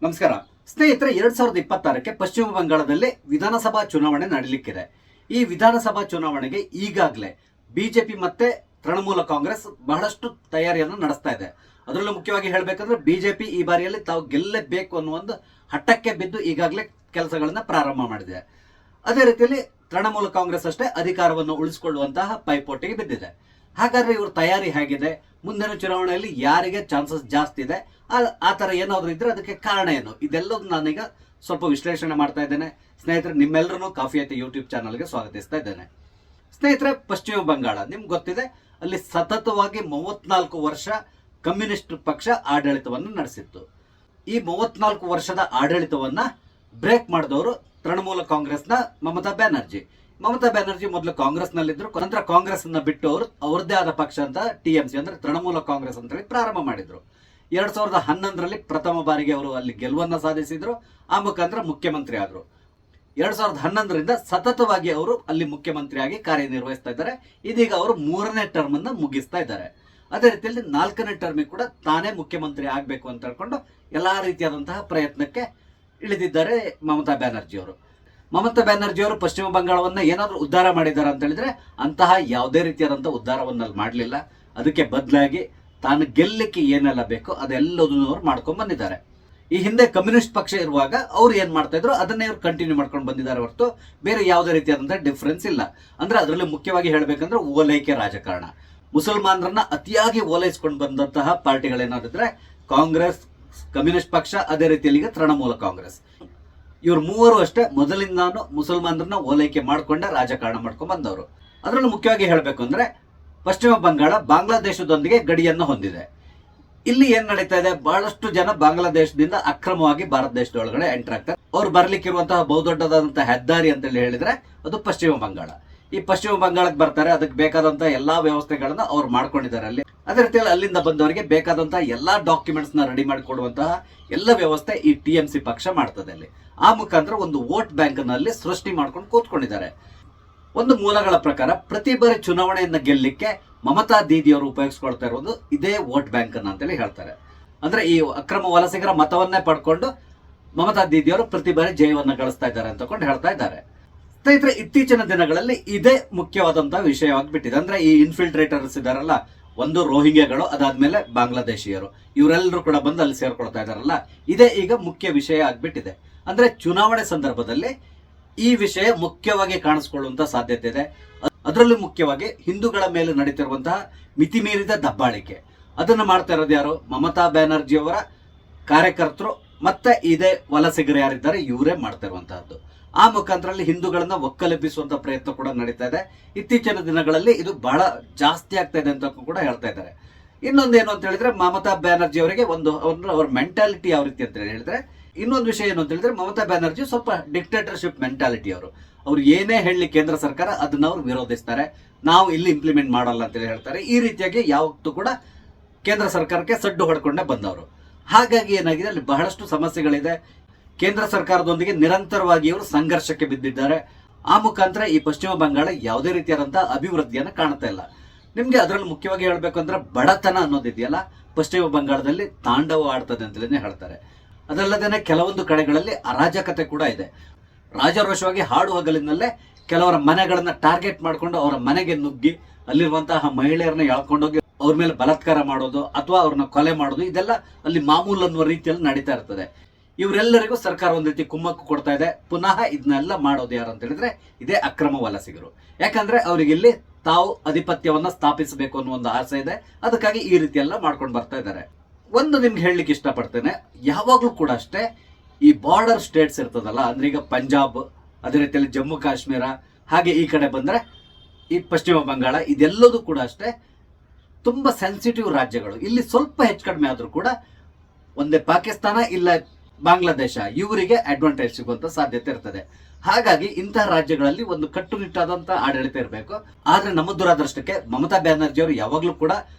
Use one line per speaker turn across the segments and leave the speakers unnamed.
ನಮಸ್ಕಾರ ಸ್ನೇಹಿತರೆ, 2026ಕ್ಕೆ ಪಶ್ಚಿಮ ಬಂಗಾಳದಲ್ಲಿ ವಿಧಾನಸಭಾ ಚುನಾವಣೆ ನಡೆಯಲಿಕ್ಕಿದೆ. ಈ ವಿಧಾನಸಭಾ ಚುನಾವಣೆಗೆ ಈಗಾಗಲೇ ಬಿಜೆಪಿ ಮತ್ತೆ ತೃಣಮೂಲ ಕಾಂಗ್ರೆಸ್ ಬಹಳಷ್ಟು ತಯಾರಿಯನ್ನು ನಡೆಸ್ತಾ ಇದೆ. ಅದರಲ್ಲೂ ಮುಖ್ಯವಾಗಿ ಹೇಳಬೇಕಂದ್ರೆ ಬಿಜೆಪಿ ಈ ಬಾರಿಯಲ್ಲಿ ತಾವು ಗೆಲ್ಲಬೇಕು ಅನ್ನೋ ಒಂದು ಹಠಕ್ಕೆ ಬಿದ್ದು ಈಗಾಗಲೇ ಕೆಲಸಗಳನ್ನ ಪ್ರಾರಂಭ ಮಾಡಿದೆ. ಅದೇ ರೀತಿಯಲ್ಲಿ ತೃಣಮೂಲ ಕಾಂಗ್ರೆಸ್ ಅಷ್ಟೇ ಅಧಿಕಾರವನ್ನು ಉಳಿಸಿಕೊಳ್ಳುವಂತಹ ಪೈಪೋಟಿಗೆ ಬಿದ್ದಿದೆ. ಹಾಗಾದ್ರೆ ಇವ್ರ ತಯಾರಿ ಹೇಗಿದೆ, ಮುಂದಿನ ಚುನಾವಣೆಯಲ್ಲಿ ಯಾರಿಗೆ ಚಾನ್ಸಸ್ ಜಾಸ್ತಿ ಇದೆ, ಆ ಥರ ಏನಾದರೂ ಇದ್ರೆ ಅದಕ್ಕೆ ಕಾರಣ ಏನು, ಇದೆಲ್ಲದನ್ನು ನಾನೀಗ ಸ್ವಲ್ಪ ವಿಶ್ಲೇಷಣೆ ಮಾಡ್ತಾ ಇದ್ದೇನೆ. ಸ್ನೇಹಿತರೆ, ನಿಮ್ಮೆಲ್ಲರೂ ಕಾಫಿ ಐತಿ ಯೂಟ್ಯೂಬ್ ಚಾನಲ್ಗೆ ಸ್ವಾಗತಿಸ್ತಾ ಇದ್ದೇನೆ. ಸ್ನೇಹಿತರೆ, ಪಶ್ಚಿಮ ಬಂಗಾಳ ನಿಮ್ಗೆ ಗೊತ್ತಿದೆ, ಅಲ್ಲಿ ಸತತವಾಗಿ 34 ವರ್ಷ ಕಮ್ಯುನಿಸ್ಟ್ ಪಕ್ಷ ಆಡಳಿತವನ್ನು ನಡೆಸಿತ್ತು. ಈ 34 ವರ್ಷದ ಆಡಳಿತವನ್ನ ಬ್ರೇಕ್ ಮಾಡಿದವರು ತೃಣಮೂಲ ಕಾಂಗ್ರೆಸ್ನ ಮಮತಾ ಬ್ಯಾನರ್ಜಿ ಮೊದಲು ಕಾಂಗ್ರೆಸ್ನಲ್ಲಿದ್ದರು. ನಂತರ ಕಾಂಗ್ರೆಸ್ ಅನ್ನ ಬಿಟ್ಟು ಅವರು ಅವ್ರದ್ದೇ ಆದ ಪಕ್ಷ ಅಂತ ಟಿಎಂಸಿ ಅಂದ್ರೆ ತೃಣಮೂಲ ಕಾಂಗ್ರೆಸ್ ಅಂತ ಹೇಳಿ ಪ್ರಾರಂಭ ಮಾಡಿದ್ರು. 2011ರಲ್ಲಿ ಪ್ರಥಮ ಬಾರಿಗೆ ಅವರು ಅಲ್ಲಿ ಗೆಲುವನ್ನ ಸಾಧಿಸಿದ್ರು. ಆ ಮುಖಾಂತರ ಮುಖ್ಯಮಂತ್ರಿ ಆದ್ರು. 2011ರಿಂದ ಸತತವಾಗಿ ಅವರು ಅಲ್ಲಿ ಮುಖ್ಯಮಂತ್ರಿಯಾಗಿ ಕಾರ್ಯನಿರ್ವಹಿಸ್ತಾ ಇದ್ದಾರೆ. ಇದೀಗ ಅವರು 3ನೇ ಟರ್ಮ್ ಅನ್ನ ಮುಗಿಸ್ತಾ ಇದ್ದಾರೆ. ಅದೇ ರೀತಿಯಲ್ಲಿ 4ನೇ ಟರ್ಮಿಗೆ ಕೂಡ ತಾನೇ ಮುಖ್ಯಮಂತ್ರಿ ಆಗ್ಬೇಕು ಅಂತ ಹೇಳ್ಕೊಂಡು ಎಲ್ಲಾ ರೀತಿಯಾದಂತಹ ಪ್ರಯತ್ನಕ್ಕೆ ಇಳಿದಿದ್ದಾರೆ ಮಮತಾ ಬ್ಯಾನರ್ಜಿ ಅವರು. ಪಶ್ಚಿಮ ಬಂಗಾಳವನ್ನ ಏನಾದ್ರೂ ಉದ್ಧಾರ ಮಾಡಿದ್ದಾರೆ ಅಂತ ಹೇಳಿದ್ರೆ ಅಂತಹ ಯಾವುದೇ ರೀತಿಯಾದಂತಹ ಉದ್ಧಾರವನ್ನಲ್ಲಿ ಮಾಡಲಿಲ್ಲ. ಅದಕ್ಕೆ ಬದಲಾಗಿ ತಾನು ಗೆಲ್ಲಕ್ಕೆ ಏನೆಲ್ಲ ಬೇಕೋ ಅದೆಲ್ಲದನ್ನು ಅವ್ರು ಮಾಡ್ಕೊಂಡ್ ಬಂದಿದ್ದಾರೆ. ಈ ಹಿಂದೆ ಕಮ್ಯುನಿಸ್ಟ್ ಪಕ್ಷ ಇರುವಾಗ ಅವ್ರು ಏನ್ ಮಾಡ್ತಾ ಇದ್ರು ಅದನ್ನೇ ಅವ್ರು ಕಂಟಿನ್ಯೂ ಮಾಡ್ಕೊಂಡು ಬಂದಿದ್ದಾರೆ ಹೊರತು ಬೇರೆ ಯಾವುದೇ ರೀತಿಯಾದಂತಹ ಡಿಫ್ರೆನ್ಸ್ ಇಲ್ಲ. ಅಂದ್ರೆ ಅದರಲ್ಲಿ ಮುಖ್ಯವಾಗಿ ಹೇಳ್ಬೇಕಂದ್ರೆ ಓಲೈಕೆ ರಾಜಕಾರಣ. ಮುಸಲ್ಮಾನರನ್ನ ಅತಿಯಾಗಿ ಓಲೈಸ್ಕೊಂಡು ಬಂದಂತಹ ಪಾರ್ಟಿಗಳೇನಾದ್ರೆ ಕಾಂಗ್ರೆಸ್, ಕಮ್ಯುನಿಸ್ಟ್ ಪಕ್ಷ, ಅದೇ ರೀತಿಯಲ್ಲಿ ಈಗ ತೃಣಮೂಲ ಕಾಂಗ್ರೆಸ್. ಇವ್ರು ಮೂವರು ಅಷ್ಟೇ ಮೊದಲಿಂದಾನು ಮುಸಲ್ಮಾನರನ್ನ ಓಲೈಕೆ ಮಾಡ್ಕೊಂಡೆ ರಾಜಕಾರಣ ಮಾಡ್ಕೊಂಡ್ ಬಂದವರು. ಅದರಲ್ಲೂ ಮುಖ್ಯವಾಗಿ ಹೇಳಬೇಕು ಅಂದ್ರೆ ಪಶ್ಚಿಮ ಬಂಗಾಳ ಬಾಂಗ್ಲಾದೇಶದೊಂದಿಗೆ ಗಡಿಯನ್ನು ಹೊಂದಿದೆ. ಇಲ್ಲಿ ಏನ್ ನಡೀತಾ ಇದೆ, ಬಹಳಷ್ಟು ಜನ ಬಾಂಗ್ಲಾದೇಶದಿಂದ ಅಕ್ರಮವಾಗಿ ಭಾರತ ದೇಶದೊಳಗಡೆ ಎಂಟರ್ ಆಗ್ತಾರೆ. ಅವ್ರು ಬರ್ಲಿಕ್ಕಿರುವಂತಹ ಬಹುದೊಡ್ಡದಾದಂತಹ ಹೆದ್ದಾರಿ ಅಂತ ಹೇಳಿದ್ರೆ ಅದು ಪಶ್ಚಿಮ ಬಂಗಾಳ. ಈ ಪಶ್ಚಿಮ ಬಂಗಾಳಕ್ಕೆ ಬರ್ತಾರೆ, ಅದಕ್ಕೆ ಬೇಕಾದಂತಹ ಎಲ್ಲಾ ವ್ಯವಸ್ಥೆಗಳನ್ನ ಅವ್ರು ಮಾಡ್ಕೊಂಡಿದ್ದಾರೆ ಅಲ್ಲಿ. ಅದೇ ರೀತಿಯಲ್ಲಿ ಅಲ್ಲಿಂದ ಬಂದವರಿಗೆ ಬೇಕಾದಂತಹ ಎಲ್ಲಾ ಡಾಕ್ಯುಮೆಂಟ್ಸ್ ನ ರೆಡಿ ಮಾಡಿಕೊಡುವಂತಹ ಎಲ್ಲ ವ್ಯವಸ್ಥೆ ಈ ಟಿಎಂಸಿ ಪಕ್ಷ ಮಾಡ್ತದೆ ಅಲ್ಲಿ. ಆ ಮುಖಾಂತರ ಒಂದು ವೋಟ್ ಬ್ಯಾಂಕ್ ನಲ್ಲಿ ಸೃಷ್ಟಿ ಮಾಡ್ಕೊಂಡು ಕೂತ್ಕೊಂಡಿದ್ದಾರೆ. ಒಂದು ಮೂಲಗಳ ಪ್ರಕಾರ ಪ್ರತಿ ಬಾರಿ ಚುನಾವಣೆಯನ್ನ ಗೆಲ್ಲಲಿಕ್ಕೆ ಮಮತಾ ದೀದಿ ಅವರು ಉಪಯೋಗಿಸ್ಕೊಳ್ತಾ ಇರೋದು ಇದೇ ವೋಟ್ ಬ್ಯಾಂಕ್ ಅನ್ನ ಅಂತೇಳಿ ಹೇಳ್ತಾರೆ. ಅಂದ್ರೆ ಈ ಅಕ್ರಮ ವಲಸಿಗರ ಮತವನ್ನೇ ಪಡ್ಕೊಂಡು ಮಮತಾ ದೀದಿ ಅವರು ಪ್ರತಿ ಬಾರಿ ಜಯವನ್ನ ಗಳಿಸ್ತಾ ಇದ್ದಾರೆ ಅಂತಕೊಂಡು ಹೇಳ್ತಾ ಇದ್ದಾರೆ. ಸ್ನೇಹಿತರೆ, ಇತ್ತೀಚಿನ ದಿನಗಳಲ್ಲಿ ಇದೇ ಮುಖ್ಯವಾದಂತಹ ವಿಷಯವಾಗಿಬಿಟ್ಟಿದೆ. ಅಂದ್ರೆ ಈ ಇನ್ಫಿಲ್ಟ್ರೇಟರ್ಸ್ ಇದಾರಲ್ಲ, ಒಂದು ರೋಹಿಂಗ್ಯಾಗಳು, ಅದಾದ್ಮೇಲೆ ಬಾಂಗ್ಲಾದೇಶಿಯರು, ಇವರೆಲ್ಲರೂ ಕೂಡ ಬಂದು ಅಲ್ಲಿ ಸೇರ್ಕೊಳ್ತಾ ಇದಾರಲ್ಲ, ಇದೇ ಈಗ ಮುಖ್ಯ ವಿಷಯ ಆಗ್ಬಿಟ್ಟಿದೆ. ಅಂದ್ರೆ ಚುನಾವಣೆ ಸಂದರ್ಭದಲ್ಲಿ ಈ ವಿಷಯ ಮುಖ್ಯವಾಗಿ ಕಾಣಿಸ್ಕೊಳ್ಳುವಂತ ಸಾಧ್ಯತೆ ಇದೆ. ಅದರಲ್ಲೂ ಮುಖ್ಯವಾಗಿ ಹಿಂದೂಗಳ ಮೇಲೆ ನಡೀತಿರುವಂತಹ ಮಿತಿಮೀರಿದ ದಬ್ಬಾಳಿಕೆ ಅದನ್ನ ಮಾಡ್ತಾ ಇರೋದು ಯಾರು? ಮಮತಾ ಬ್ಯಾನರ್ಜಿ ಅವರ ಕಾರ್ಯಕರ್ತರು ಮತ್ತೆ ಇದೇ ವಲಸಿಗರು ಯಾರಿದ್ದಾರೆ ಇವರೇ ಮಾಡ್ತಾ ಇರುವಂತಹದ್ದು. ಆ ಮುಖಾಂತರ ಹಿಂದೂಗಳನ್ನ ಒಕ್ಕಲೆಬ್ಬಿಸುವಂತ ಪ್ರಯತ್ನ ಕೂಡ ನಡೀತಾ ಇದೆ. ಇತ್ತೀಚಿನ ದಿನಗಳಲ್ಲಿ ಇದು ಬಹಳ ಜಾಸ್ತಿ ಆಗ್ತಾ ಇದೆ ಅಂತ ಕೂಡ ಹೇಳ್ತಾ ಇದ್ದಾರೆ. ಇನ್ನೊಂದೇನು ಅಂತ ಹೇಳಿದ್ರೆ ಮಮತಾ ಬ್ಯಾನರ್ಜಿ ಅವರಿಗೆ ಅವ್ರ ಮೆಂಟಾಲಿಟಿ ಯಾವ ರೀತಿ ಅಂತ ಹೇಳಿದ್ರೆ, ಇನ್ನೊಂದು ವಿಷಯ ಏನು ಅಂತ ಹೇಳಿದ್ರೆ ಮಮತಾ ಬ್ಯಾನರ್ಜಿ ಸ್ವಲ್ಪ ಡಿಕ್ಟೇಟರ್ಶಿಪ್ ಮೆಂಟಾಲಿಟಿ ಅವರು. ಅವ್ರು ಏನೇ ಹೇಳಿ ಕೇಂದ್ರ ಸರ್ಕಾರ ಅದನ್ನ ಅವ್ರು ವಿರೋಧಿಸ್ತಾರೆ, ನಾವು ಇಲ್ಲಿ ಇಂಪ್ಲಿಮೆಂಟ್ ಮಾಡಲ್ಲ ಅಂತೇಳಿ ಹೇಳ್ತಾರೆ. ಈ ರೀತಿಯಾಗಿ ಯಾವತ್ತೂ ಕೂಡ ಕೇಂದ್ರ ಸರ್ಕಾರಕ್ಕೆ ಸಡ್ಡು ಹೊಡ್ಕೊಂಡೇ ಬಂದವರು. ಹಾಗಾಗಿ ಏನಾಗಿದೆ, ಅಲ್ಲಿ ಬಹಳಷ್ಟು ಸಮಸ್ಯೆಗಳಿದೆ. ಕೇಂದ್ರ ಸರ್ಕಾರದೊಂದಿಗೆ ನಿರಂತರವಾಗಿ ಇವರು ಸಂಘರ್ಷಕ್ಕೆ ಬಿದ್ದಿದ್ದಾರೆ. ಆ ಮುಖಾಂತರ ಈ ಪಶ್ಚಿಮ ಬಂಗಾಳ ಯಾವುದೇ ರೀತಿಯಾದಂತಹ ಅಭಿವೃದ್ಧಿಯನ್ನು ಕಾಣ್ತಾ ಇಲ್ಲ. ನಿಮ್ಗೆ ಅದರಲ್ಲಿ ಮುಖ್ಯವಾಗಿ ಹೇಳ್ಬೇಕು ಅಂದ್ರೆ ಬಡತನ ಅನ್ನೋದಿದೆಯಲ್ಲ, ಪಶ್ಚಿಮ ಬಂಗಾಳದಲ್ಲಿ ತಾಂಡವ ಆಡ್ತದೆ ಅಂತಲೇ ಹೇಳ್ತಾರೆ. ಅದಲ್ಲದೆ ಕೆಲವೊಂದು ಕಡೆಗಳಲ್ಲಿ ಅರಾಜಕತೆ ಕೂಡ ಇದೆ. ರಾಜಾರೋಷವಾಗಿ ಹಾಡು ಹಗಲಿನಲ್ಲೇ ಕೆಲವರ ಮನೆಗಳನ್ನ ಟಾರ್ಗೆಟ್ ಮಾಡಿಕೊಂಡು ಅವರ ಮನೆಗೆ ನುಗ್ಗಿ ಅಲ್ಲಿರುವಂತಹ ಮಹಿಳೆಯರನ್ನ ಎಳ್ಕೊಂಡೋಗಿ ಅವ್ರ ಮೇಲೆ ಬಲಾತ್ಕಾರ ಮಾಡೋದು ಅಥವಾ ಅವ್ರನ್ನ ಕೊಲೆ ಮಾಡೋದು, ಇದೆಲ್ಲ ಅಲ್ಲಿ ಮಾಮೂಲು ಅನ್ನುವ ರೀತಿಯಲ್ಲಿ ನಡೀತಾ ಇರ್ತದೆ. ಇವರೆಲ್ಲರಿಗೂ ಸರ್ಕಾರ ಒಂದ್ ರೀತಿ ಕುಮ್ಮಕ್ಕು ಕೊಡ್ತಾ ಇದೆ. ಪುನಃ ಇದನ್ನೆಲ್ಲ ಮಾಡೋದು ಯಾರು ಅಂತ ಹೇಳಿದ್ರೆ ಇದೇ ಅಕ್ರಮ ವಲಸಿಗರು. ಯಾಕಂದ್ರೆ ಅವರಿಗೆ ಇಲ್ಲಿ ತಾವು ಆಧಿಪತ್ಯವನ್ನ ಸ್ಥಾಪಿಸಬೇಕು ಅನ್ನೋ ಒಂದು ಆಸೆ ಇದೆ. ಅದಕ್ಕಾಗಿ ಈ ರೀತಿ ಎಲ್ಲ ಮಾಡ್ಕೊಂಡು ಬರ್ತಾ ಇದ್ದಾರೆ. ಒಂದು ನಿಮ್ಗೆ ಹೇಳಲಿಕ್ಕೆ ಇಷ್ಟಪಡ್ತೇನೆ, ಯಾವಾಗ್ಲೂ ಕೂಡ ಅಷ್ಟೇ ಈ ಬಾರ್ಡರ್ ಸ್ಟೇಟ್ಸ್ ಇರ್ತದಲ್ಲ, ಅಂದ್ರೆ ಈಗ ಪಂಜಾಬ್, ಅದೇ ರೀತಿಯಲ್ಲಿ ಜಮ್ಮು ಕಾಶ್ಮೀರ, ಹಾಗೆ ಈ ಕಡೆ ಬಂದ್ರೆ ಈ ಪಶ್ಚಿಮ ಬಂಗಾಳ, ಇದೆಲ್ಲದೂ ಕೂಡ ಅಷ್ಟೇ ತುಂಬಾ ಸೆನ್ಸಿಟಿವ್ ರಾಜ್ಯಗಳು. ಇಲ್ಲಿ ಸ್ವಲ್ಪ ಹೆಚ್ಚು ಕಡಿಮೆ ಆದ್ರೂ ಕೂಡ ಒಂದೇ ಪಾಕಿಸ್ತಾನ ಇಲ್ಲ ಬಾಂಗ್ಲಾದೇಶ ಇವರಿಗೆ ಅಡ್ವಾಂಟೇಜ್ ಸಿಗುವಂತ ಸಾಧ್ಯತೆ ಇರ್ತದೆ. ಹಾಗಾಗಿ ಇಂತಹ ರಾಜ್ಯಗಳಲ್ಲಿ ಒಂದು ಕಟ್ಟುನಿಟ್ಟಾದಂತಹ ಆಡಳಿತ ಇರಬೇಕು. ಆದ್ರೆ ನಮ್ಮ ದುರಾದೃಷ್ಟಕ್ಕೆ ಮಮತಾ ಬ್ಯಾನರ್ಜಿ ಅವರು ಯಾವಾಗ್ಲೂ ಕೂಡ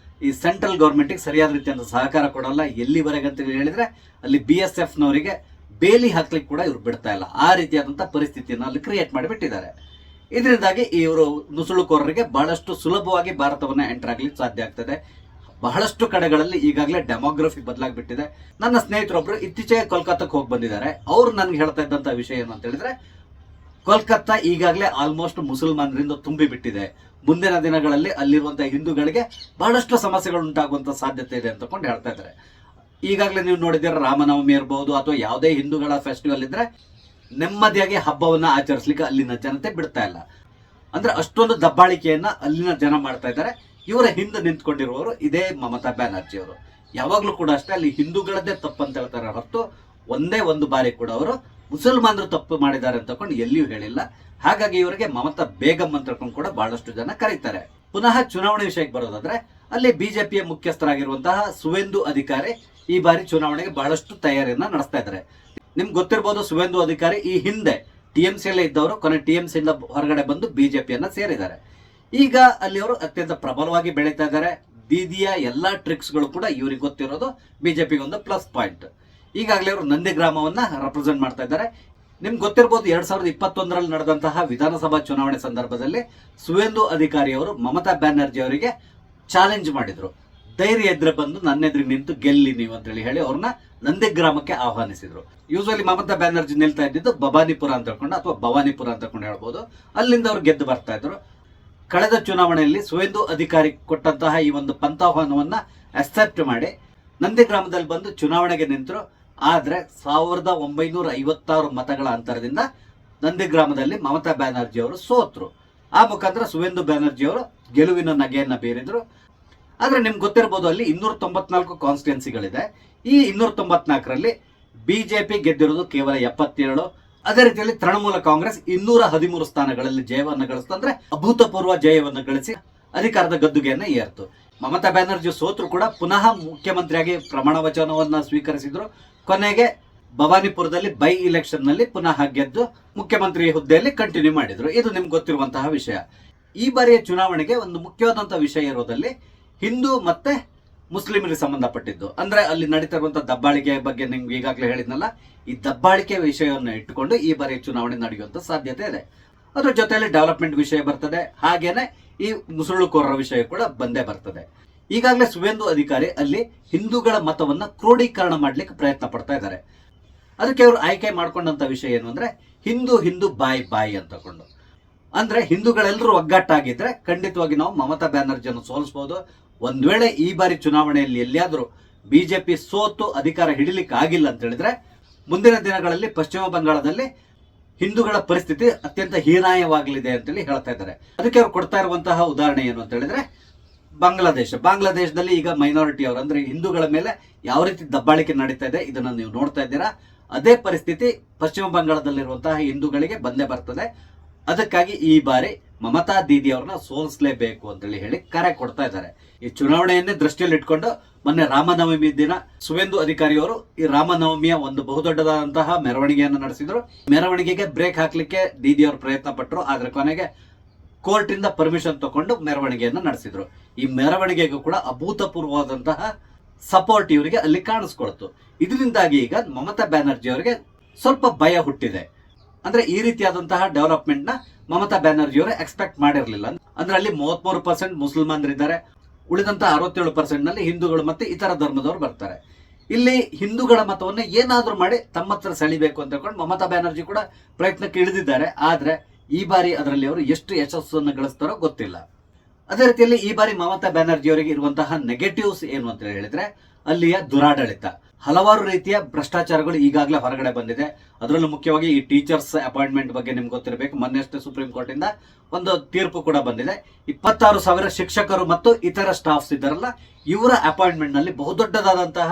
ಈ ಸೆಂಟ್ರಲ್ ಗೌರ್ಮೆಂಟ್ಗೆ ಸರಿಯಾದ ರೀತಿಯ ಸಹಕಾರ ಕೊಡಲ್ಲ. ಎಲ್ಲಿವರೆಗೆ ಅಂತ ಹೇಳಿದ್ರೆ ಅಲ್ಲಿ BSF ನವರಿಗೆ ಬೇಲಿ ಹಾಕ್ಲಿಕ್ಕೆ ಕೂಡ ಇವ್ರು ಬಿಡ್ತಾ ಇಲ್ಲ. ಆ ರೀತಿಯಾದಂತಹ ಪರಿಸ್ಥಿತಿಯನ್ನು ಅಲ್ಲಿ ಕ್ರಿಯೇಟ್ ಮಾಡಿಬಿಟ್ಟಿದ್ದಾರೆ. ಇದರಿಂದಾಗಿ ಇವರು ನುಸುಳುಕೋರರಿಗೆ ಬಹಳಷ್ಟು ಸುಲಭವಾಗಿ ಭಾರತವನ್ನ ಎಂಟರ್ ಆಗ್ಲಿಕ್ಕೆ ಸಾಧ್ಯ ಆಗ್ತದೆ. ಬಹಳಷ್ಟು ಕಡೆಗಳಲ್ಲಿ ಈಗಾಗಲೇ ಡೆಮೋಗ್ರಫಿ ಬದಲಾಗ್ಬಿಟ್ಟಿದೆ. ನನ್ನ ಸ್ನೇಹಿತರೊಬ್ರು ಇತ್ತೀಚೆಗೆ ಕೋಲ್ಕತ್ತಾಕ್ಕೆ ಹೋಗಿ ಬಂದಿದ್ದಾರೆ. ಅವ್ರು ನನ್ಗೆ ಹೇಳ್ತಾ ಇದ್ದಂತ ವಿಷಯ ಏನು ಅಂತ ಹೇಳಿದ್ರೆ, ಕೋಲ್ಕತ್ತಾ ಈಗಾಗಲೇ ಆಲ್ಮೋಸ್ಟ್ ಮುಸಲ್ಮಾನರಿಂದ ತುಂಬಿ ಬಿಟ್ಟಿದೆ. ಮುಂದಿನ ದಿನಗಳಲ್ಲಿ ಅಲ್ಲಿರುವಂತಹ ಹಿಂದೂಗಳಿಗೆ ಬಹಳಷ್ಟು ಸಮಸ್ಯೆಗಳು ಉಂಟಾಗುವಂತ ಸಾಧ್ಯತೆ ಇದೆ ಅಂತಕೊಂಡು ಹೇಳ್ತಾ ಇದ್ದಾರೆ. ಈಗಾಗಲೇ ನೀವು ನೋಡಿದ್ರೆ ರಾಮನವಮಿ ಇರಬಹುದು ಅಥವಾ ಯಾವುದೇ ಹಿಂದೂಗಳ ಫೆಸ್ಟಿವಲ್ ಇದ್ರೆ ನೆಮ್ಮದಿಯಾಗಿ ಹಬ್ಬವನ್ನ ಆಚರಿಸಲಿಕ್ಕೆ ಅಲ್ಲಿನ ಜನತೆ ಬಿಡ್ತಾ ಇಲ್ಲ. ಅಂದ್ರೆ ಅಷ್ಟೊಂದು ದಬ್ಬಾಳಿಕೆಯನ್ನ ಅಲ್ಲಿನ ಜನ ಮಾಡ್ತಾ ಇದ್ದಾರೆ. ಇವರ ಹಿಂದೆ ನಿಂತ್ಕೊಂಡಿರುವವರು ಇದೇ ಮಮತಾ ಬ್ಯಾನರ್ಜಿ ಅವರು. ಯಾವಾಗ್ಲೂ ಕೂಡ ಅಷ್ಟೇ ಅಲ್ಲಿ ಹಿಂದೂಗಳದ್ದೇ ತಪ್ಪು ಅಂತ ಹೇಳ್ತಾರೆ ಹೊರತು ಒಂದೇ ಒಂದು ಬಾರಿ ಕೂಡ ಅವರು ಮುಸಲ್ಮಾನರು ತಪ್ಪು ಮಾಡಿದ್ದಾರೆ ಅಂತಕೊಂಡು ಎಲ್ಲಿಯೂ ಹೇಳಿಲ್ಲ. ಹಾಗಾಗಿ ಇವರಿಗೆ ಮಮತಾ ಬೇಗಂ ಅಂತ ಹೇಳ್ಕೊಂಡು ಕೂಡ ಬಹಳಷ್ಟು ಜನ ಕರೀತಾರೆ. ಪುನಃ ಚುನಾವಣೆ ವಿಷಯಕ್ಕೆ ಬರೋದಾದ್ರೆ ಅಲ್ಲಿ ಬಿಜೆಪಿಯ ಮುಖ್ಯಸ್ಥರಾಗಿರುವಂತಹ ಸುವೇಂದು ಅಧಿಕಾರಿ ಈ ಬಾರಿ ಚುನಾವಣೆಗೆ ಬಹಳಷ್ಟು ತಯಾರಿಯನ್ನ ನಡೆಸ್ತಾ ಇದ್ದಾರೆ. ನಿಮ್ಗೆ ಗೊತ್ತಿರಬಹುದು, ಸುವೇಂದು ಅಧಿಕಾರಿ ಈ ಹಿಂದೆ ಟಿಎಂಸಿ ಅಲ್ಲೇ ಇದ್ದವರು ಕೊನೆ ಟಿಎಂಸಿ ಇಂದ ಹೊರಗಡೆ ಬಂದು ಬಿಜೆಪಿಯನ್ನ ಸೇರಿದ್ದಾರೆ. ಈಗ ಅಲ್ಲಿ ಅವರು ಅತ್ಯಂತ ಪ್ರಬಲವಾಗಿ ಬೆಳೀತಾ ಇದ್ದಾರೆ. ದೀದಿಯ ಎಲ್ಲಾ ಟ್ರಿಕ್ಸ್ ಗಳು ಕೂಡ ಇವ್ರಿಗೆ ಗೊತ್ತಿರೋದು ಬಿಜೆಪಿಗೆ ಒಂದು ಪ್ಲಸ್ ಪಾಯಿಂಟ್. ಈಗಾಗಲೇ ಅವರು ನಂದಿಗ್ರಾಮವನ್ನ ರೆಪ್ರೆಸೆಂಟ್ ಮಾಡ್ತಾ ಇದ್ದಾರೆ. ನಿಮ್ಗೆ ಗೊತ್ತಿರಬಹುದು 2021ರಲ್ಲಿ ನಡೆದಂತಹ ವಿಧಾನಸಭಾ ಚುನಾವಣೆ ಸಂದರ್ಭದಲ್ಲಿ ಸುವೇಂದು ಅಧಿಕಾರಿ ಅವರು ಮಮತಾ ಬ್ಯಾನರ್ಜಿ ಅವರಿಗೆ ಚಾಲೆಂಜ್ ಮಾಡಿದ್ರು. ಧೈರ್ಯ ಇದ್ರೆ ಬಂದು ನನ್ನ ಎದುರಿಗೆ ನಿಂತು ಗೆಲ್ಲಿ ನೀವು ಅಂತ ಹೇಳಿ ಅವ್ರನ್ನ ನಂದಿಗ್ರಾಮಕ್ಕೆ ಆಹ್ವಾನಿಸಿದ್ರು. ಯೂಶಲಿ ಮಮತಾ ಬ್ಯಾನರ್ಜಿ ನಿಲ್ತಾ ಇದ್ದಿದ್ದು ಭವಾನಿಪುರ ಅಂತ ಹೇಳ್ಕೊಂಡು ಅಥವಾ ಭವಾನಿಪುರ ಅಂತ ಹೇಳ್ಕೊಂಡು ಹೇಳ್ಬೋದು. ಅಲ್ಲಿಂದ ಅವ್ರು ಗೆದ್ದು ಬರ್ತಾ ಇದ್ರು. ಕಳೆದ ಚುನಾವಣೆಯಲ್ಲಿ ಸುವೇಂದು ಅಧಿಕಾರಿ ಕೊಟ್ಟಂತಹ ಈ ಒಂದು ಪಂಥಾಹ್ವಾನವನ್ನ ಅಕ್ಸೆಪ್ಟ್ ಮಾಡಿ ನಂದಿಗ್ರಾಮದಲ್ಲಿ ಬಂದು ಚುನಾವಣೆಗೆ ನಿಂತರು. ಆದ್ರೆ 1956 ಮತಗಳ ಅಂತರದಿಂದ ನಂದಿಗ್ರಾಮದಲ್ಲಿ ಮಮತಾ ಬ್ಯಾನರ್ಜಿ ಅವರು ಸೋತ್ರು. ಆ ಮುಖಾಂತರ ಸುವೇಂದು ಬ್ಯಾನರ್ಜಿ ಅವರು ಗೆಲುವಿನ ನಗೆಯನ್ನ ಬೀರಿದ್ರು. ಆದ್ರೆ ನಿಮ್ಗೆ ಗೊತ್ತಿರಬಹುದು, ಅಲ್ಲಿ 294 ಕಾನ್ಸ್ಟಿಟ್ಯೂನ್ಸಿಗಳಿದೆ. ಈ 294ರಲ್ಲಿ ಬಿಜೆಪಿ ಗೆದ್ದಿರೋದು ಕೇವಲ 77. ಅದೇ ರೀತಿಯಲ್ಲಿ ತೃಣಮೂಲ ಕಾಂಗ್ರೆಸ್ 213 ಸ್ಥಾನಗಳಲ್ಲಿ ಜಯವನ್ನು ಗಳಿಸ್ತು. ಅಂದ್ರೆ ಅಭೂತಪೂರ್ವ ಜಯವನ್ನು ಗಳಿಸಿ ಅಧಿಕಾರದ ಗದ್ದುಗೆಯನ್ನ ಏರ್ತು. ಮಮತಾ ಬ್ಯಾನರ್ಜಿ ಸೋತ್ರು ಕೂಡ ಪುನಃ ಮುಖ್ಯಮಂತ್ರಿಯಾಗಿ ಪ್ರಮಾಣ ವಚನವನ್ನ ಸ್ವೀಕರಿಸಿದ್ರು. ಕೊನೆಗೆ ಭವಾನಿಪುರದಲ್ಲಿ ಬೈ ಇಲೆಕ್ಷನ್ ನಲ್ಲಿ ಪುನಃ ಗೆದ್ದು ಮುಖ್ಯಮಂತ್ರಿ ಹುದ್ದೆಯಲ್ಲಿ ಕಂಟಿನ್ಯೂ ಮಾಡಿದ್ರು. ಇದು ನಿಮ್ಗೆ ಗೊತ್ತಿರುವಂತಹ ವಿಷಯ. ಈ ಬಾರಿಯ ಚುನಾವಣೆಗೆ ಒಂದು ಮುಖ್ಯವಾದಂತಹ ವಿಷಯ ಇರೋದಲ್ಲಿ ಹಿಂದೂ ಮತ್ತೆ ಮುಸ್ಲಿಮರಿಗೆ ಸಂಬಂಧಪಟ್ಟಿದ್ದು. ಅಂದ್ರೆ ಅಲ್ಲಿ ನಡೀತಾ ಇರುವಂತಹ ದಬ್ಬಾಳಿಕೆ ಬಗ್ಗೆ ನಿಮ್ಗೆ ಈಗಾಗಲೇ ಹೇಳಿದ್ನಲ್ಲ, ಈ ದಬ್ಬಾಳಿಕೆ ವಿಷಯವನ್ನು ಇಟ್ಟುಕೊಂಡು ಈ ಬಾರಿ ಚುನಾವಣೆ ನಡೆಯುವಂತ ಸಾಧ್ಯತೆ ಇದೆ. ಅದ್ರ ಜೊತೆಯಲ್ಲಿ ಡೆವಲಪ್ಮೆಂಟ್ ವಿಷಯ ಬರ್ತದೆ, ಹಾಗೇನೆ ಈ ಮುಸುಳುಕೋರರ ವಿಷಯ ಕೂಡ ಬಂದೇ ಬರ್ತದೆ. ಈಗಾಗಲೇ ಸುವೇಂದು ಅಧಿಕಾರಿ ಅಲ್ಲಿ ಹಿಂದೂಗಳ ಮತವನ್ನ ಕ್ರೋಢೀಕರಣ ಮಾಡ್ಲಿಕ್ಕೆ ಪ್ರಯತ್ನ ಪಡ್ತಾ ಇದ್ದಾರೆ. ಅದಕ್ಕೆ ಅವರು ಆಯ್ಕೆ ಮಾಡ್ಕೊಂಡಂತ ವಿಷಯ ಏನು ಅಂದ್ರೆ ಹಿಂದೂ ಹಿಂದೂ ಬಾಯ್ ಬಾಯ್ ಅಂತಕೊಂಡು. ಅಂದ್ರೆ ಹಿಂದೂಗಳೆಲ್ಲರೂ ಒಗ್ಗಟ್ಟಾಗಿದ್ರೆ ಖಂಡಿತವಾಗಿ ನಾವು ಮಮತಾ ಬ್ಯಾನರ್ಜಿಯನ್ನು ಸೋಲಿಸಬಹುದು. ಒಂದ್ ವೇಳೆ ಈ ಬಾರಿ ಚುನಾವಣೆಯಲ್ಲಿ ಎಲ್ಲಿಯಾದ್ರೂ ಬಿಜೆಪಿ ಸೋತು ಅಧಿಕಾರ ಹಿಡಿಲಿಕ್ಕೆ ಆಗಿಲ್ಲ ಅಂತ ಹೇಳಿದ್ರೆ ಮುಂದಿನ ದಿನಗಳಲ್ಲಿ ಪಶ್ಚಿಮ ಬಂಗಾಳದಲ್ಲಿ ಹಿಂದೂಗಳ ಪರಿಸ್ಥಿತಿ ಅತ್ಯಂತ ಹೀನಾಯವಾಗಲಿದೆ ಅಂತೇಳಿ ಹೇಳ್ತಾ ಇದ್ದಾರೆ. ಅದಕ್ಕೆ ಅವ್ರು ಕೊಡ್ತಾ ಇರುವಂತಹ ಉದಾಹರಣೆ ಏನು ಅಂತ ಹೇಳಿದ್ರೆ ಬಾಂಗ್ಲಾದೇಶದಲ್ಲಿ ಈಗ ಮೈನಾರಿಟಿ ಅವರು ಅಂದ್ರೆ ಹಿಂದೂಗಳ ಮೇಲೆ ಯಾವ ರೀತಿ ದಬ್ಬಾಳಿಕೆ ನಡೀತಾ ಇದೆ ಇದನ್ನ ನೀವು ನೋಡ್ತಾ ಇದ್ದೀರಾ. ಅದೇ ಪರಿಸ್ಥಿತಿ ಪಶ್ಚಿಮ ಬಂಗಾಳದಲ್ಲಿರುವಂತಹ ಹಿಂದೂಗಳಿಗೆ ಬಂದೇ ಬರ್ತದೆ. ಅದಕ್ಕಾಗಿ ಈ ಬಾರಿ ಮಮತಾ ದೀದಿ ಅವ್ರನ್ನ ಸೋಲಿಸಲೇಬೇಕು ಅಂತೇಳಿ ಹೇಳಿ ಕರೆ ಕೊಡ್ತಾ ಇದ್ದಾರೆ. ಈ ಚುನಾವಣೆಯನ್ನೇ ದೃಷ್ಟಿಯಲ್ಲಿ ಇಟ್ಕೊಂಡು ಮೊನ್ನೆ ರಾಮನವಮಿ ದಿನ ಸುವೇಂದು ಅಧಿಕಾರಿ ಅವರು ಈ ರಾಮನವಮಿಯ ಒಂದು ಬಹುದೊಡ್ಡದಾದಂತಹ ಮೆರವಣಿಗೆಯನ್ನು ನಡೆಸಿದ್ರು. ಮೆರವಣಿಗೆಗೆ ಬ್ರೇಕ್ ಹಾಕ್ಲಿಕ್ಕೆ ದೀದಿ ಅವರು ಪ್ರಯತ್ನ ಪಟ್ಟರು. ಆದ್ರೆ ಕೊನೆಗೆ ಕೋರ್ಟ್ ಇಂದ ಪರ್ಮಿಷನ್ ತಗೊಂಡು ಮೆರವಣಿಗೆಯನ್ನು ನಡೆಸಿದ್ರು. ಈ ಮೆರವಣಿಗೆಗೂ ಕೂಡ ಅಭೂತಪೂರ್ವವಾದಂತಹ ಸಪೋರ್ಟ್ ಇವರಿಗೆ ಅಲ್ಲಿ ಕಾಣಿಸ್ಕೊಳ್ತು. ಇದರಿಂದಾಗಿ ಈಗ ಮಮತಾ ಬ್ಯಾನರ್ಜಿ ಅವರಿಗೆ ಸ್ವಲ್ಪ ಭಯ ಹುಟ್ಟಿದೆ. ಅಂದ್ರೆ ಈ ರೀತಿಯಾದಂತಹ ಡೆವಲಪ್ಮೆಂಟ್ ನ ಮಮತಾ ಬ್ಯಾನರ್ಜಿ ಅವರು ಎಕ್ಸ್ಪೆಕ್ಟ್ ಮಾಡಿರಲಿಲ್ಲ. ಅಂದ್ರೆ ಅಲ್ಲಿ 33% ಮುಸಲ್ಮಾನರಿದ್ದಾರೆ, ಉಳಿದಂತ 67% ನಲ್ಲಿ ಹಿಂದೂಗಳು ಮತ್ತೆ ಇತರ ಧರ್ಮದವರು ಬರ್ತಾರೆ. ಇಲ್ಲಿ ಹಿಂದೂಗಳ ಮತವನ್ನು ಏನಾದ್ರೂ ಮಾಡಿ ತಮ್ಮ ಹತ್ರ ಸೆಳಿಬೇಕು ಅಂತ ಹೇಳ್ಕೊಂಡು ಮಮತಾ ಬ್ಯಾನರ್ಜಿ ಕೂಡ ಪ್ರಯತ್ನಕ್ಕೆ ಇಳಿದಿದ್ದಾರೆ. ಆದ್ರೆ ಈ ಬಾರಿ ಅದರಲ್ಲಿ ಅವರು ಎಷ್ಟು ಯಶಸ್ಸನ್ನು ಗಳಿಸ್ತಾರೋ ಗೊತ್ತಿಲ್ಲ. ಅದೇ ರೀತಿಯಲ್ಲಿ ಈ ಬಾರಿ ಮಮತಾ ಬ್ಯಾನರ್ಜಿ ಅವರಿಗೆ ಇರುವಂತಹ ನೆಗೆಟಿವ್ಸ್ ಏನು ಅಂತ ಹೇಳಿದ್ರೆ ಅಲ್ಲಿಯ ದುರಾಡಳಿತ, ಹಲವಾರು ರೀತಿಯ ಭ್ರಷ್ಟಾಚಾರಗಳು ಈಗಾಗಲೇ ಹೊರಗಡೆ ಬಂದಿದೆ. ಅದರಲ್ಲೂ ಮುಖ್ಯವಾಗಿ ಈ ಟೀಚರ್ಸ್ ಅಪಾಯಿಂಟ್ಮೆಂಟ್ ಬಗ್ಗೆ ನಿಮ್ಗೆ ಗೊತ್ತಿರಬೇಕು. ಮೊನ್ನೆಷ್ಟೇ ಸುಪ್ರೀಂ ಕೋರ್ಟ್ ಇಂದ ಒಂದು ತೀರ್ಪು ಕೂಡ ಬಂದಿದೆ. 26,000 ಶಿಕ್ಷಕರು ಮತ್ತು ಇತರ ಸ್ಟಾಫ್ಸ್ ಇದ್ದಾರಲ್ಲ, ಇವರ ಅಪಾಯಿಂಟ್ಮೆಂಟ್ ನಲ್ಲಿ ಬಹುದೊಡ್ಡದಾದಂತಹ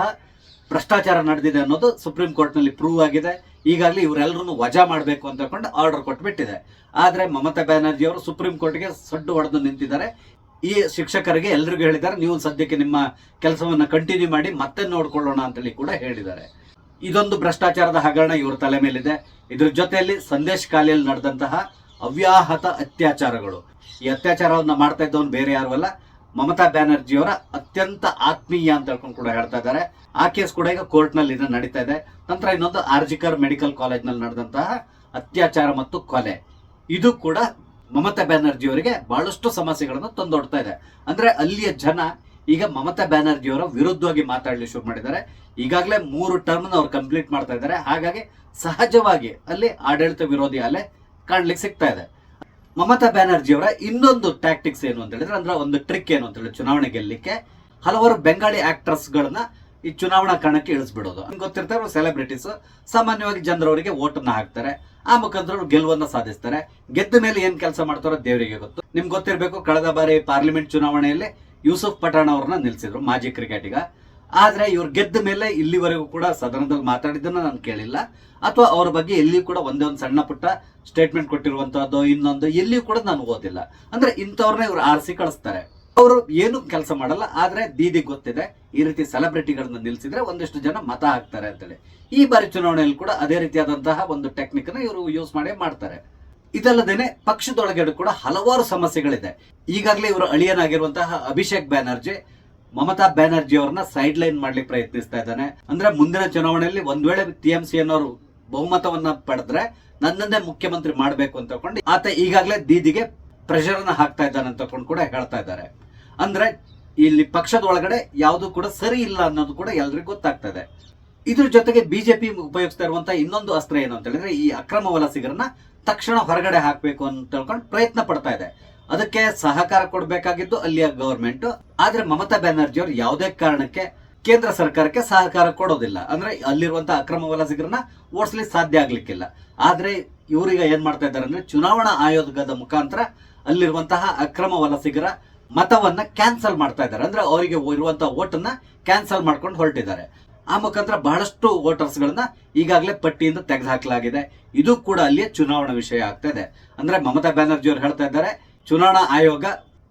ಭ್ರಷ್ಟಾಚಾರ ನಡೆದಿದೆ ಅನ್ನೋದು ಸುಪ್ರೀಂ ಕೋರ್ಟ್ ನಲ್ಲಿ ಪ್ರೂವ್ ಆಗಿದೆ. ಈಗಾಗಲೇ ಇವರೆಲ್ಲರನ್ನು ವಜಾ ಮಾಡಬೇಕು ಅಂತ ಹೇಳ್ಕೊಂಡು ಆರ್ಡರ್ ಕೊಟ್ಬಿಟ್ಟಿದೆ. ಆದ್ರೆ ಮಮತಾ ಬ್ಯಾನರ್ಜಿ ಅವರು ಸುಪ್ರೀಂ ಕೋರ್ಟ್ಗೆ ಸಡ್ಡು ಹೊಡೆದು ನಿಂತಿದ್ದಾರೆ. ಈ ಶಿಕ್ಷಕರಿಗೆ ಎಲ್ರಿಗೂ ಹೇಳಿದ್ದಾರೆ, ನೀವು ಸದ್ಯಕ್ಕೆ ನಿಮ್ಮ ಕೆಲಸವನ್ನ ಕಂಟಿನ್ಯೂ ಮಾಡಿ ಮತ್ತೆ ನೋಡ್ಕೊಳ್ಳೋಣ ಅಂತೇಳಿ ಕೂಡ ಹೇಳಿದ್ದಾರೆ. ಇದೊಂದು ಭ್ರಷ್ಟಾಚಾರದ ಹಗರಣ ಇವ್ರ ತಲೆ ಮೇಲಿದೆ. ಇದ್ರ ಜೊತೆಯಲ್ಲಿ ಸಂದೇಶ್ ಕಾಲಿಯಲ್ಲಿ ನಡೆದಂತಹ ಅವ್ಯಾಹತ ಅತ್ಯಾಚಾರಗಳು, ಈ ಅತ್ಯಾಚಾರವನ್ನ ಮಾಡ್ತಾ ಇದ್ದವನು ಬೇರೆ ಯಾರು ಅಲ್ಲ, ಮಮತಾ ಬ್ಯಾನರ್ಜಿ ಅವರ ಅತ್ಯಂತ ಆತ್ಮೀಯ ಅಂತ ಹೇಳ್ಕೊಂಡು ಕೂಡ ಹೇಳ್ತಾ ಇದ್ದಾರೆ. ಆ ಕೇಸ್ ಕೂಡ ಈಗ ಕೋರ್ಟ್ ನಲ್ಲಿ ನಡೀತಾ ಇದೆ. ನಂತರ ಇನ್ನೊಂದು ಆರ್ಜಿಕರ್ ಮೆಡಿಕಲ್ ಕಾಲೇಜ್ ನಲ್ಲಿ ನಡೆದಂತಹ ಅತ್ಯಾಚಾರ ಮತ್ತು ಕೊಲೆ, ಇದು ಕೂಡ ಮಮತಾ ಬ್ಯಾನರ್ಜಿ ಅವರಿಗೆ ಬಹಳಷ್ಟು ಸಮಸ್ಯೆಗಳನ್ನು ತಂದೊಡ್ತಾ ಇದೆ. ಅಂದ್ರೆ ಅಲ್ಲಿಯ ಜನ ಈಗ ಮಮತಾ ಬ್ಯಾನರ್ಜಿ ಅವರ ವಿರುದ್ಧವಾಗಿ ಮಾತಾಡಲಿ ಶುರು ಮಾಡಿದ್ದಾರೆ. ಈಗಾಗಲೇ 3 ಟರ್ಮ್ ಅವ್ರು ಕಂಪ್ಲೀಟ್ ಮಾಡ್ತಾ ಇದ್ದಾರೆ. ಹಾಗಾಗಿ ಸಹಜವಾಗಿ ಅಲ್ಲಿ ಆಡಳಿತ ವಿರೋಧಿ ಅಲೆ ಕಾಣ್ಲಿಕ್ಕೆ ಸಿಗ್ತಾ ಇದೆ. ಮಮತಾ ಬ್ಯಾನರ್ಜಿ ಅವರ ಇನ್ನೊಂದು ಟ್ಯಾಕ್ಟಿಕ್ಸ್ ಏನು ಅಂತ ಹೇಳಿದ್ರೆ, ಅಂದ್ರೆ ಒಂದು ಟ್ರಿಕ್ ಏನು ಅಂತ ಹೇಳಿದ್ರೆ, ಚುನಾವಣೆ ಗೆಲ್ಲಲಿಕ್ಕೆ ಹಲವಾರು ಬೆಂಗಾಳಿ ಆಕ್ಟರ್ಸ್ ಗಳನ್ನ ಈ ಚುನಾವಣಾ ಕಣಕ್ಕೆ ಇಳಿಸ್ಬಿಡೋದು. ಗೊತ್ತಿರ್ತಾರೆ, ಸೆಲೆಬ್ರಿಟೀಸ್ ಸಾಮಾನ್ಯವಾಗಿ ಜನರವರಿಗೆ ಓಟನ್ನ ಹಾಕ್ತಾರೆ, ಆ ಮುಖಾಂತರ ಗೆಲುವನ್ನ ಸಾಧಿಸ್ತಾರೆ. ಗೆದ್ದ ಮೇಲೆ ಏನ್ ಕೆಲಸ ಮಾಡ್ತಾರೋ ದೇವರಿಗೆ ಗೊತ್ತು. ನಿಮ್ಗೆ ಗೊತ್ತಿರಬೇಕು, ಕಳೆದ ಬಾರಿ ಪಾರ್ಲಿಮೆಂಟ್ ಚುನಾವಣೆಯಲ್ಲಿ ಯೂಸುಫ್ ಪಠಾಣ್ ಅವ್ರನ್ನ ನಿಲ್ಸಿದ್ರು, ಮಾಜಿ ಕ್ರಿಕೆಟಿಗ. ಆದ್ರೆ ಇವ್ರು ಗೆದ್ದ ಮೇಲೆ ಇಲ್ಲಿವರೆಗೂ ಕೂಡ ಸದನದಲ್ಲಿ ಮಾತಾಡಿದ್ದನ್ನ ನಾನು ಕೇಳಿಲ್ಲ, ಅಥವಾ ಅವ್ರ ಬಗ್ಗೆ ಎಲ್ಲಿಯೂ ಕೂಡ ಒಂದೇ ಒಂದು ಸಣ್ಣ ಪುಟ್ಟ ಸ್ಟೇಟ್ಮೆಂಟ್ ಕೊಟ್ಟಿರುವಂತಹದ್ದು ಇನ್ನೊಂದು ಎಲ್ಲಿಯೂ ಕೂಡ ನಾನು ಓದಿಲ್ಲ. ಅಂದ್ರೆ ಇಂಥವ್ರನ್ನ ಇವ್ರು ಆರಿಸಿ ಕಳಿಸ್ತಾರೆ. ಅವರು ಏನು ಕೆಲಸ ಮಾಡಲ್ಲ. ಆದ್ರೆ ದೀದಿಗೆ ಗೊತ್ತಿದೆ, ಈ ರೀತಿ ಸೆಲೆಬ್ರಿಟಿಗಳನ್ನ ನಿಲ್ಸಿದ್ರೆ ಒಂದಿಷ್ಟು ಜನ ಮತ ಹಾಕ್ತಾರೆ ಅಂತೇಳಿ. ಈ ಬಾರಿ ಚುನಾವಣೆಯಲ್ಲಿ ಕೂಡ ಅದೇ ರೀತಿಯಾದಂತಹ ಒಂದು ಟೆಕ್ನಿಕ್ ನ ಇವರು ಯೂಸ್ ಮಾಡೇ ಮಾಡ್ತಾರೆ. ಇದಲ್ಲದೇನೆ ಪಕ್ಷದೊಳಗಡೆ ಕೂಡ ಹಲವಾರು ಸಮಸ್ಯೆಗಳಿದೆ. ಈಗಾಗಲೇ ಇವರು ಅಳಿಯನಾಗಿರುವಂತಹ ಅಭಿಷೇಕ್ ಬ್ಯಾನರ್ಜಿ ಮಮತಾ ಬ್ಯಾನರ್ಜಿ ಅವ್ರನ್ನ ಸೈಡ್ ಲೈನ್ ಮಾಡ್ಲಿಕ್ಕೆ ಪ್ರಯತ್ನಿಸ್ತಾ ಇದ್ದಾನೆ. ಅಂದ್ರೆ ಮುಂದಿನ ಚುನಾವಣೆಯಲ್ಲಿ ಒಂದ್ ವೇಳೆ TMC ಅನ್ನೋರು ಬಹುಮತವನ್ನ ಪಡೆದ್ರೆ ನನ್ನನ್ನೇ ಮುಖ್ಯಮಂತ್ರಿ ಮಾಡ್ಬೇಕು ಅಂತ ತಕೊಂಡು ಆತ ಈಗಾಗಲೇ ದೀದಿಗೆ ಪ್ರೆಷರ್ ಅನ್ನ ಹಾಕ್ತಾ ಇದ್ದಾನೆ ಅಂತ ತಕೊಂಡು ಕೂಡ ಹೇಳ್ತಾ ಇದ್ದಾರೆ. ಅಂದ್ರೆ ಇಲ್ಲಿ ಪಕ್ಷದ ಒಳಗಡೆ ಯಾವುದು ಕೂಡ ಸರಿ ಇಲ್ಲ ಅನ್ನೋದು ಕೂಡ ಎಲ್ರಿಗೂ ಗೊತ್ತಾಗ್ತಾ ಇದೆ. ಇದ್ರ ಜೊತೆಗೆ ಬಿಜೆಪಿ ಉಪಯೋಗಿಸ್ತಾ ಇರುವಂತಹ ಇನ್ನೊಂದು ಅಸ್ತ್ರ ಏನು ಅಂತ ಹೇಳಿದ್ರೆ, ಈ ಅಕ್ರಮ ವಲಸಿಗರನ್ನ ತಕ್ಷಣ ಹೊರಗಡೆ ಹಾಕ್ಬೇಕು ಅಂತ ತಿಳ್ಕೊಂಡು ಪ್ರಯತ್ನ ಪಡ್ತಾ ಇದೆ. ಅದಕ್ಕೆ ಸಹಕಾರ ಕೊಡಬೇಕಾಗಿದ್ದು ಅಲ್ಲಿಯ ಗವರ್ಮೆಂಟ್. ಆದ್ರೆ ಮಮತಾ ಬ್ಯಾನರ್ಜಿ ಅವರು ಯಾವುದೇ ಕಾರಣಕ್ಕೆ ಕೇಂದ್ರ ಸರ್ಕಾರಕ್ಕೆ ಸಹಕಾರ ಕೊಡೋದಿಲ್ಲ. ಅಂದ್ರೆ ಅಲ್ಲಿರುವಂತಹ ಅಕ್ರಮ ವಲಸಿಗರನ್ನ ಓಡಿಸ್ಲಿಕ್ಕೆ ಸಾಧ್ಯ ಆಗ್ಲಿಕ್ಕಿಲ್ಲ. ಆದ್ರೆ ಇವರೀಗ ಏನ್ ಮಾಡ್ತಾ ಇದ್ದಾರೆ ಅಂದ್ರೆ, ಚುನಾವಣಾ ಆಯೋಗದ ಮುಖಾಂತರ ಅಲ್ಲಿರುವಂತಹ ಅಕ್ರಮ ವಲಸಿಗರ ಮತವನ್ನ ಕ್ಯಾನ್ಸಲ್ ಮಾಡ್ತಾ ಇದ್ದಾರೆ. ಅಂದ್ರೆ ಅವರಿಗೆ ಇರುವಂತಹ ಓಟನ್ನ ಕ್ಯಾನ್ಸಲ್ ಮಾಡ್ಕೊಂಡು ಹೊರಟಿದ್ದಾರೆ. ಆ ಮುಖಾಂತರ ಬಹಳಷ್ಟು ವೋಟರ್ಸ್ ಗಳನ್ನ ಈಗಾಗಲೇ ಪಟ್ಟಿಯಿಂದ ತೆಗೆದುಹಾಕಲಾಗಿದೆ. ಇದು ಕೂಡ ಅಲ್ಲಿಯ ಚುನಾವಣಾ ವಿಷಯ ಆಗ್ತಾ ಇದೆ. ಅಂದ್ರೆ ಮಮತಾ ಬ್ಯಾನರ್ಜಿ ಅವರು ಹೇಳ್ತಾ ಇದ್ದಾರೆ, ಚುನಾವಣಾ ಆಯೋಗ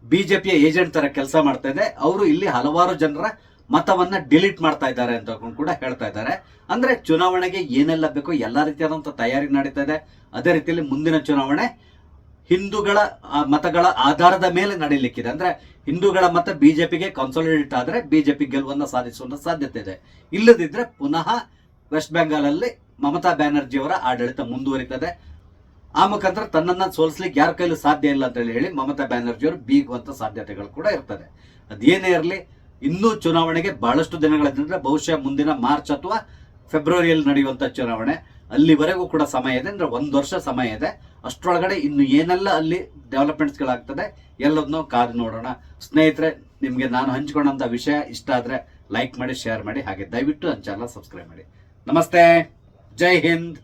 ಬಿಜೆಪಿಯ ಏಜೆಂಟ್ ತರ ಕೆಲಸ ಮಾಡ್ತಾ ಇದೆ, ಅವರು ಇಲ್ಲಿ ಹಲವಾರು ಜನರ ಮತವನ್ನ ಡಿಲೀಟ್ ಮಾಡ್ತಾ ಇದ್ದಾರೆ ಅಂತ ಕೂಡ ಹೇಳ್ತಾ ಇದ್ದಾರೆ. ಅಂದ್ರೆ ಚುನಾವಣೆಗೆ ಏನೆಲ್ಲ ಬೇಕೋ ಎಲ್ಲಾ ರೀತಿಯಾದಂತಹ ತಯಾರಿ ನಡೀತಾ ಇದೆ. ಅದೇ ರೀತಿಯಲ್ಲಿ ಮುಂದಿನ ಚುನಾವಣೆ ಹಿಂದೂಗಳ ಮತಗಳ ಆಧಾರದ ಮೇಲೆ ನಡೀಲಿಕ್ಕಿದೆ. ಅಂದ್ರೆ ಹಿಂದೂಗಳ ಮತ ಬಿಜೆಪಿಗೆ ಕನ್ಸಾಲಿಡೇಟ್ ಆದ್ರೆ ಬಿಜೆಪಿ ಗೆಲುವನ್ನ ಸಾಧಿಸುವಂತ ಸಾಧ್ಯತೆ ಇದೆ. ಇಲ್ಲದಿದ್ರೆ ಪುನಃ ವೆಸ್ಟ್ ಬೆಂಗಾಲ್ ಅಲ್ಲಿ ಮಮತಾ ಬ್ಯಾನರ್ಜಿ ಅವರ ಆಡಳಿತ ಮುಂದುವರಿತದೆ. ಆ ಮುಖಾಂತರ ತನ್ನನ್ನ ಸೋಲಿಸ್ಲಿಕ್ಕೆ ಯಾರ ಕೈಲೂ ಸಾಧ್ಯ ಇಲ್ಲ ಅಂತ ಹೇಳಿ ಮಮತಾ ಬ್ಯಾನರ್ಜಿ ಅವರು ಬೀಗುವಂತ ಸಾಧ್ಯತೆಗಳು ಕೂಡ ಇರ್ತದೆ. ಅದೇನೇ ಇರಲಿ, ಇನ್ನೂ ಚುನಾವಣೆಗೆ ಬಹಳಷ್ಟು ದಿನಗಳಿದ್ರೆ ಬಹುಶಃ ಮುಂದಿನ ಮಾರ್ಚ್ ಅಥವಾ ಫೆಬ್ರವರಿಯಲ್ಲಿ ನಡೆಯುವಂತ ಚುನಾವಣೆ, ಅಲ್ಲಿವರೆಗೂ ಕೂಡ ಸಮಯ ಇದೆ. ಅಂದ್ರೆ 1 ವರ್ಷ ಸಮಯ ಇದೆ. ಅಷ್ಟರೊಳಗಡೆ ಇನ್ನು ಏನೆಲ್ಲ ಅಲ್ಲಿ ಡೆವಲಪ್ಮೆಂಟ್ಸ್ ಗಳಾಗ್ತದೆ ಎಲ್ಲದನ್ನೂ ಕಾದು ನೋಡೋಣ. ಸ್ನೇಹಿತರೆ, ನಿಮ್ಗೆ ನಾನು ಹಂಚಿಕೊಂಡಂತ ವಿಷಯ ಇಷ್ಟ ಆದ್ರೆ ಲೈಕ್ ಮಾಡಿ, ಶೇರ್ ಮಾಡಿ, ಹಾಗೆ ದಯವಿಟ್ಟು ನನ್ನ ಚಾನಲ್ ಸಬ್ಸ್ಕ್ರೈಬ್ ಮಾಡಿ. ನಮಸ್ತೆ, ಜೈ ಹಿಂದ್.